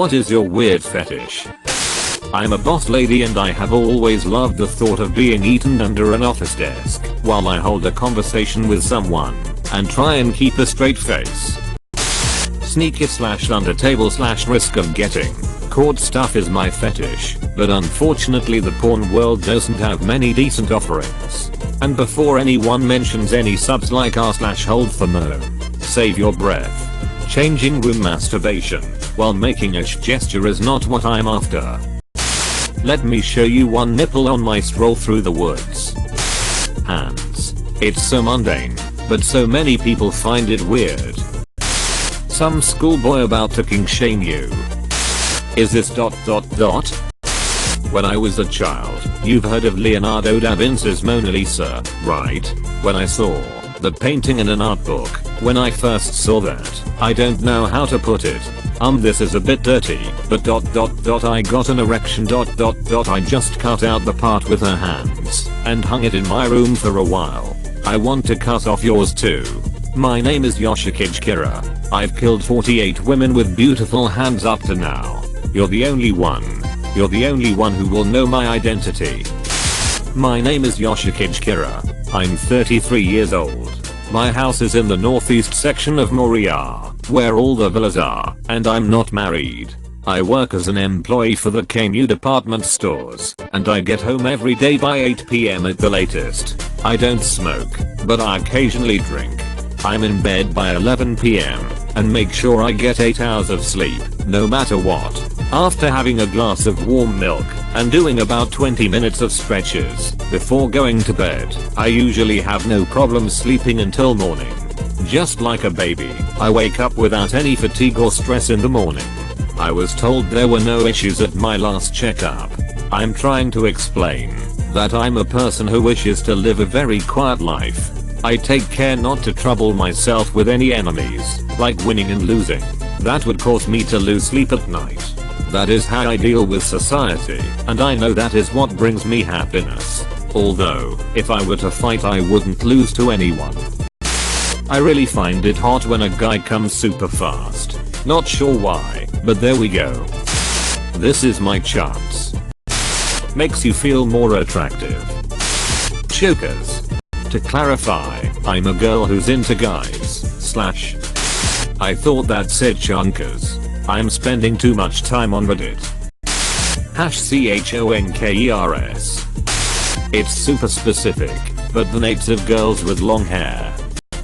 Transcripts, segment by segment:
What is your weird fetish? I'm a boss lady and I have always loved the thought of being eaten under an office desk while I hold a conversation with someone and try and keep a straight face. Sneaky / under table / risk of getting caught stuff is my fetish, but unfortunately the porn world doesn't have many decent offerings. And before anyone mentions any subs like r/hold for moan, save your breath. Changing room masturbation while making a gesture is not what I'm after. Let me show you one nipple on my stroll through the woods. Hands. It's so mundane, but so many people find it weird. Some schoolboy about to king shame you. Is this ... When I was a child, you've heard of Leonardo da Vinci's Mona Lisa, right? When I saw the painting in an art book, when I first saw that, I don't know how to put it. This is a bit dirty, but ... I got an erection ... I just cut out the part with her hands and hung it in my room for a while. I want to cut off yours too. My name is Yoshikage Kira. I've killed 48 women with beautiful hands up to now. You're the only one. You're the only one who will know my identity. My name is Yoshikage Kira. I'm 33 years old. My house is in the northeast section of Moriya, where all the villas are, and I'm not married. I work as an employee for the Keinu department stores, and I get home every day by 8 PM at the latest. I don't smoke, but I occasionally drink. I'm in bed by 11 PM, and make sure I get 8 hours of sleep, no matter what. After having a glass of warm milk and doing about 20 minutes of stretches before going to bed, I usually have no problem sleeping until morning. Just like a baby, I wake up without any fatigue or stress in the morning. I was told there were no issues at my last checkup. I'm trying to explain that I'm a person who wishes to live a very quiet life. I take care not to trouble myself with any enemies, like winning and losing. That would cause me to lose sleep at night. That is how I deal with society, and I know that is what brings me happiness. Although, if I were to fight I wouldn't lose to anyone. I really find it hot when a guy comes super fast. Not sure why, but there we go. This is my chance. Makes you feel more attractive. Chokers. To clarify, I'm a girl who's into guys, / I thought that said chunkers. I'm spending too much time on Reddit. #CHONKERS. It's super specific, but the native girls with long hair.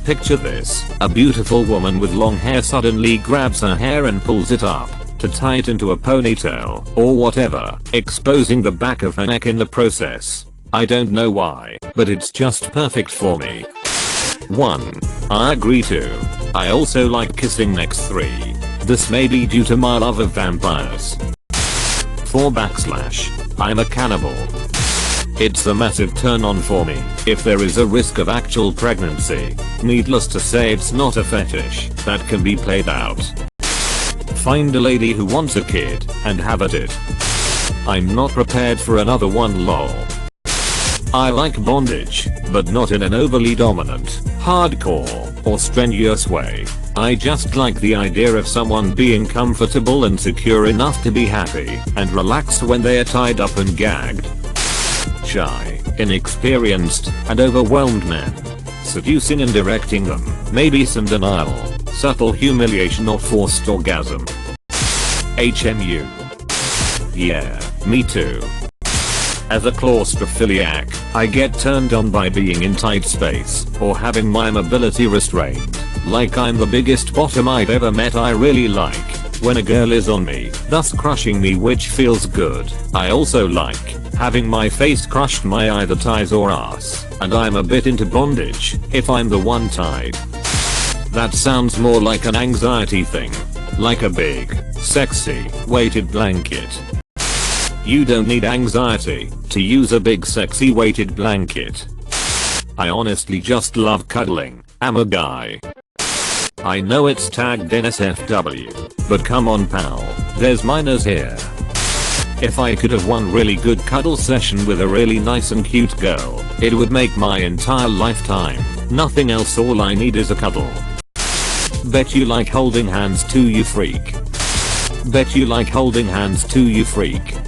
Picture this, a beautiful woman with long hair suddenly grabs her hair and pulls it up to tie it into a ponytail or whatever, exposing the back of her neck in the process. I don't know why, but it's just perfect for me. 1. I agree to. I also like kissing necks. 3. This may be due to my love of vampires. 4 / I'm a cannibal. It's a massive turn on for me if there is a risk of actual pregnancy. Needless to say it's not a fetish that can be played out. Find a lady who wants a kid and have at it. I'm not prepared for another one lol. I like bondage, but not in an overly dominant, hardcore, or strenuous way. I just like the idea of someone being comfortable and secure enough to be happy and relaxed when they are tied up and gagged. Shy, inexperienced, and overwhelmed men. Seducing and directing them, maybe some denial, subtle humiliation or forced orgasm. HMU. Yeah, me too. As a claustrophiliac, I get turned on by being in tight space or having my mobility restrained. Like I'm the biggest bottom I've ever met. I really like when a girl is on me, thus crushing me, which feels good. I also like having my face crushed by either thighs or ass, and I'm a bit into bondage if I'm the one tied. That sounds more like an anxiety thing. Like a big, sexy, weighted blanket. You don't need anxiety to use a big sexy weighted blanket. I honestly just love cuddling. I'm a guy. I know it's tagged NSFW, but come on pal, there's minors here. If I could have one really good cuddle session with a really nice and cute girl, it would make my entire lifetime. Nothing else, all I need is a cuddle. Bet you like holding hands too, you freak. Bet you like holding hands too, you freak.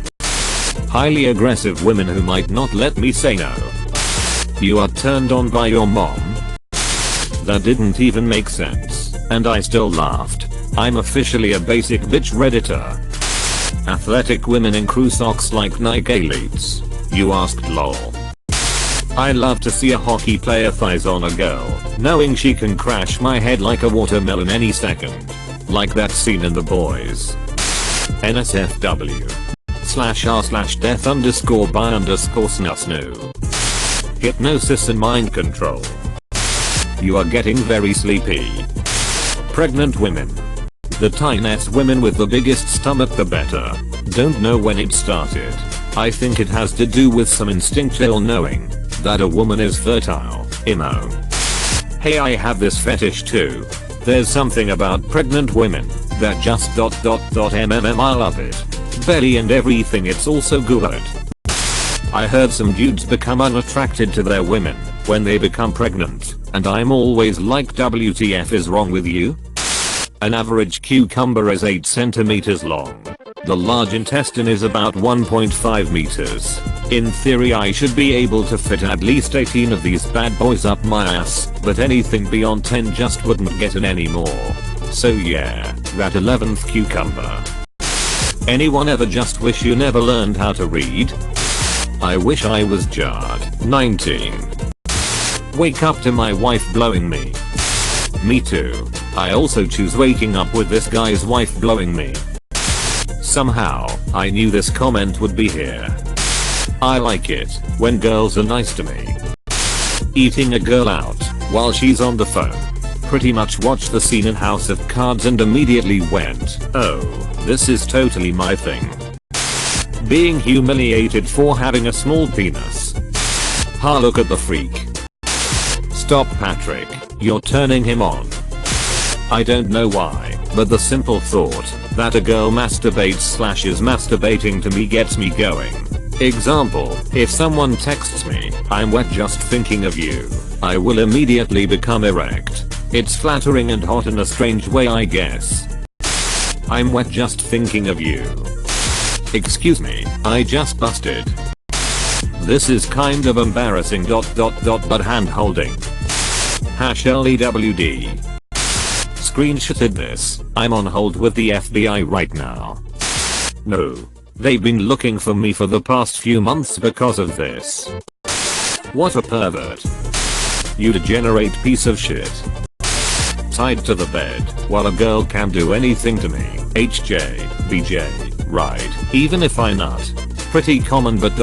Highly aggressive women who might not let me say no. You are turned on by your mom? That didn't even make sense, and I still laughed. I'm officially a basic bitch redditor. Athletic women in crew socks like Nike Elites. You asked, lol. I love to see a hockey player thighs on a girl, knowing she can crash my head like a watermelon any second. Like that scene in The Boys. NSFW/r/death_by_snusnoo. Hypnosis and mind control. You are getting very sleepy. Pregnant women. The tiniest women with the biggest stomach the better. Don't know when it started. I think it has to do with some instinctual knowing that a woman is fertile, emo. Hey, I have this fetish too. There's something about pregnant women that just ... I love it. Belly and everything, it's also good. I heard some dudes become unattracted to their women when they become pregnant, and I'm always like, WTF is wrong with you? An average cucumber is 8 centimeters long. The large intestine is about 1.5 meters. In theory I should be able to fit at least 18 of these bad boys up my ass, but anything beyond 10 just wouldn't get in anymore. So yeah, that 11th cucumber. Anyone ever just wish you never learned how to read? I wish I was jarred. 19. Wake up to my wife blowing me. Me too. I also choose waking up with this guy's wife blowing me. Somehow, I knew this comment would be here. I like it when girls are nice to me. Eating a girl out while she's on the phone. Pretty much watched the scene in House of Cards and immediately went, oh, this is totally my thing. Being humiliated for having a small penis. Ha, look at the freak. Stop, Patrick, you're turning him on. I don't know why, but the simple thought that a girl masturbates/is masturbating to me gets me going. Example, if someone texts me, I'm wet just thinking of you, I will immediately become erect. It's flattering and hot in a strange way, I guess. I'm wet just thinking of you. Excuse me, I just busted. This is kind of embarrassing ... but hand holding. #LEWD. Screenshotted this. I'm on hold with the FBI right now. No. They've been looking for me for the past few months because of this. What a pervert. You degenerate piece of shit. Tied to the bed while a girl can do anything to me. HJ, BJ, right. Even if I nut. Pretty common but ...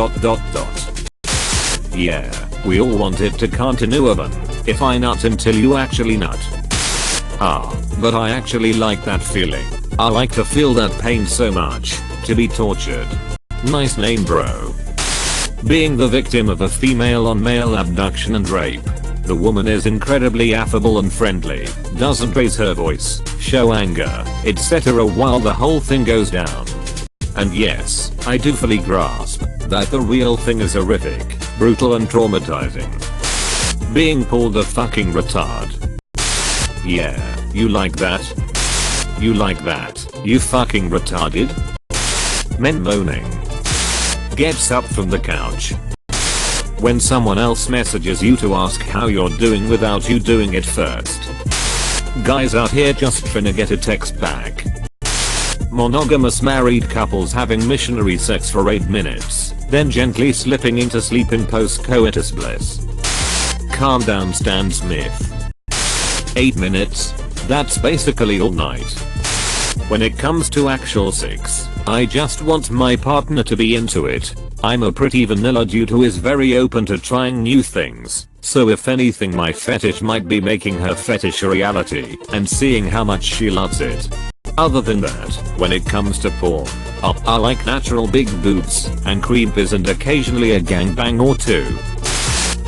Yeah, we all want it to continue on. If I nut until you actually nut. Ah, but I actually like that feeling. I like to feel that pain so much. To be tortured. Nice name, bro. Being the victim of a female on male abduction and rape. The woman is incredibly affable and friendly, doesn't raise her voice, show anger, etc. while the whole thing goes down. And yes, I do fully grasp that the real thing is horrific, brutal and traumatizing. Being pulled a fucking retard. Yeah, you like that? You like that, you fucking retarded? Men moaning. Gets up from the couch. When someone else messages you to ask how you're doing without you doing it first. Guys out here just trying to get a text back. Monogamous married couples having missionary sex for 8 minutes, then gently slipping into sleep in post-coitus bliss. Calm down, Stan Smith. 8 minutes? That's basically all night. When it comes to actual sex, I just want my partner to be into it. I'm a pretty vanilla dude who is very open to trying new things, so if anything my fetish might be making her fetish a reality and seeing how much she loves it. Other than that, when it comes to porn, I like natural big boobs and creepers and occasionally a gangbang or two.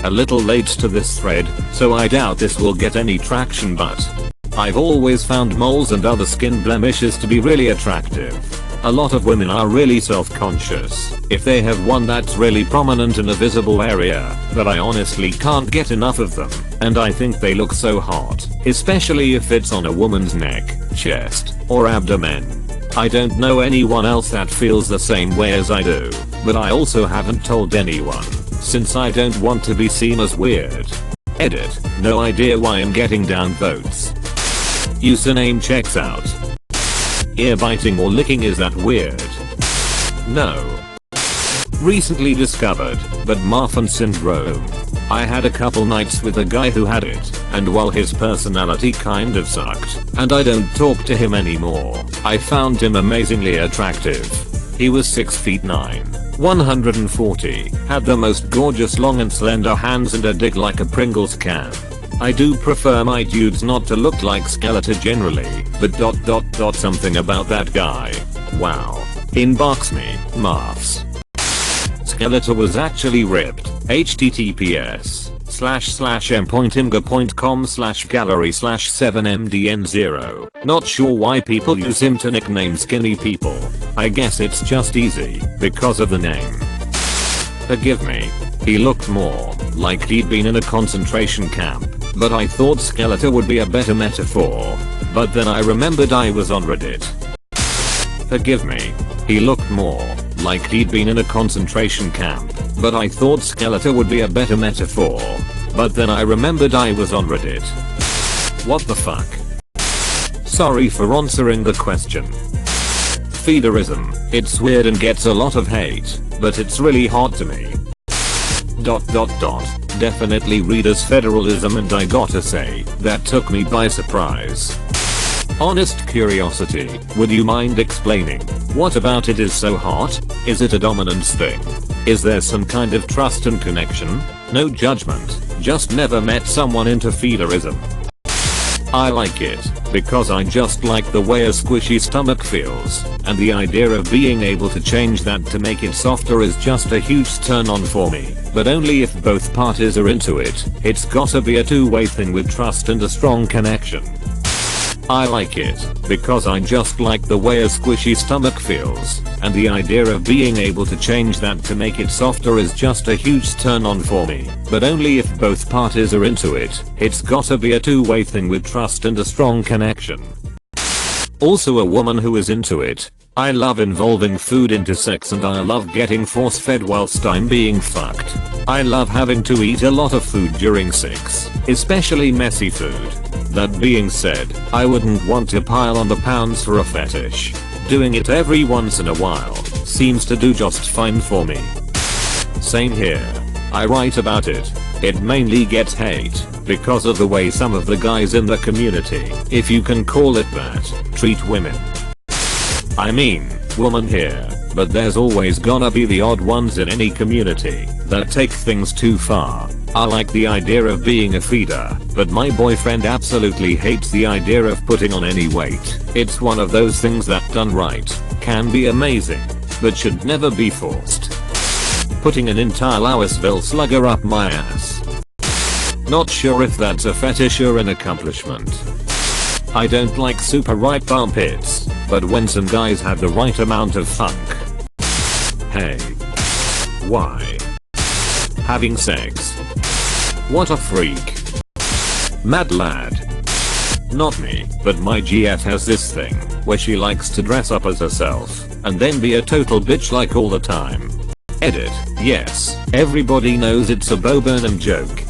A little late to this thread, so I doubt this will get any traction, but I've always found moles and other skin blemishes to be really attractive. A lot of women are really self-conscious if they have one that's really prominent in a visible area, but I honestly can't get enough of them, and I think they look so hot, especially if it's on a woman's neck, chest, or abdomen. I don't know anyone else that feels the same way as I do, but I also haven't told anyone, since I don't want to be seen as weird. Edit. No idea why I'm getting down votes. Username checks out. Ear biting or licking, is that weird? No. Recently discovered, but Marfan syndrome. I had a couple nights with a guy who had it, and while his personality kind of sucked, and I don't talk to him anymore, I found him amazingly attractive. He was 6 feet 9, 140, had the most gorgeous long and slender hands and a dick like a Pringles can. I do prefer my dudes not to look like Skeletor generally, but something about that guy. Wow. Inbox me, Marfs. Skeletor was actually ripped. https://m.imgur.com/gallery/7mdn0. Not sure why people use him to nickname skinny people. I guess it's just easy, because of the name. Forgive me. He looked more like he'd been in a concentration camp, but I thought Skeletor would be a better metaphor. But then I remembered I was on Reddit. Forgive me. He looked more like he'd been in a concentration camp, but I thought Skeletor would be a better metaphor. But then I remembered I was on Reddit. What the fuck? Sorry for answering the question. Feederism. It's weird and gets a lot of hate, but it's really hard to me. Definitely read as federalism, and I gotta say, that took me by surprise. Honest curiosity, would you mind explaining what about it is so hot? Is it a dominance thing? Is there some kind of trust and connection? No judgment, just never met someone into feederism. I like it, because I just like the way a squishy stomach feels, and the idea of being able to change that to make it softer is just a huge turn on for me, but only if both parties are into it. It's gotta be a two-way thing with trust and a strong connection. I like it, because I just like the way a squishy stomach feels, and the idea of being able to change that to make it softer is just a huge turn on for me, but only if both parties are into it. It's gotta be a two-way thing with trust and a strong connection. Also a woman who is into it. I love involving food into sex, and I love getting force fed whilst I'm being fucked. I love having to eat a lot of food during sex, especially messy food. That being said, I wouldn't want to pile on the pounds for a fetish. Doing it every once in a while seems to do just fine for me. Same here. I write about it. It mainly gets hate because of the way some of the guys in the community, if you can call it that, treat women. I mean, woman here, but there's always gonna be the odd ones in any community that take things too far. I like the idea of being a feeder, but my boyfriend absolutely hates the idea of putting on any weight. It's one of those things that done right can be amazing, but should never be forced. Putting an entire Louisville slugger up my ass. Not sure if that's a fetish or an accomplishment. I don't like super ripe armpits, but when some guys have the right amount of funk. Hey. Why? Having sex. What a freak. Mad lad. Not me, but my GF has this thing where she likes to dress up as herself and then be a total bitch like all the time. Edit. Yes, everybody knows it's a Bo Burnham joke,